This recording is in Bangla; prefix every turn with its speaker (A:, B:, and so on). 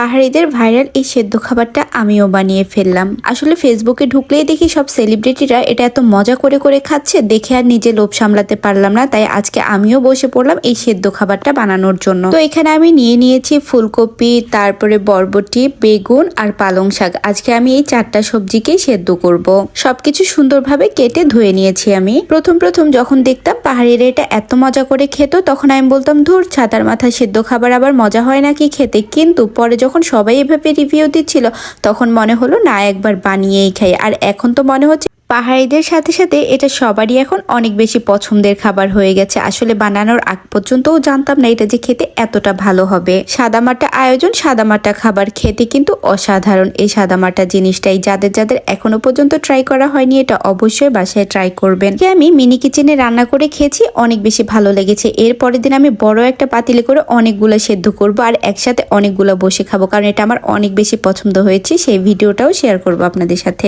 A: পাহাড়িদের ভাইরাল এই সেদ্ধ খাবারটা আমিও বানিয়ে ফেললাম। আসলে ফেসবুকে ঢুকলেই দেখি সব সেলিব্রিটিরা এটা এত মজা করে করে খাচ্ছে, দেখে আর নিজে লোভ সামলাতে পারলাম না। তাই আজকে আমিও বসে পড়লাম এই সেদ্ধ খাবারটা বানানোর জন্য। তো এখানে আমি নিয়ে নিয়েছি ফুলকপি, তারপরে বরবটি, বেগুন আর পালং শাক। আজকে আমি এই 4টা সবজিকেই সেদ্ধ করব। সবকিছু সুন্দরভাবে কেটে ধুয়ে নিয়েছি আমি। প্রথম যখন দেখতাম পাহাড়িরা এটা এত মজা করে খেত, তখন আমি বলতাম ধুর, ছাতার মাথায় সেদ্ধ খাবার আবার মজা হয় নাকি খেতে। কিন্তু পরে যখন সবাই এভাবে রিভিউ দিচ্ছিল, তখন মনে হলো না, একবার বানিয়েই খাই। আর এখন তো মনে হচ্ছে পাহাড়িদের সাথে সাথে এটা সবারই এখন অনেক বেশি পছন্দের খাবার হয়ে গেছে। আসলে বানানোর আগ পর্যন্তও জানতাম না এটা যে খেতে এতটা ভালো হবে। সাদামাটা আয়োজন, সাদামাটা খাবার খেতে কিন্তু অসাধারণ। এই সাদামাটা জিনিসটাই যাদের এখনো পর্যন্ত ট্রাই করা হয়নি, এটা অবশ্যই বাসায় ট্রাই করবেন। আমি মিনি কিচেনে রান্না করে খেয়েছি, অনেক বেশি ভালো লেগেছে। এর পরের দিন আমি বড় একটা পাতিলে করে অনেকগুলো সেদ্ধ করব আর একসাথে অনেকগুলো বসে খাবো, কারণ এটা আমার অনেক বেশি পছন্দ হয়েছে। সেই ভিডিওটাও শেয়ার করবো আপনাদের সাথে।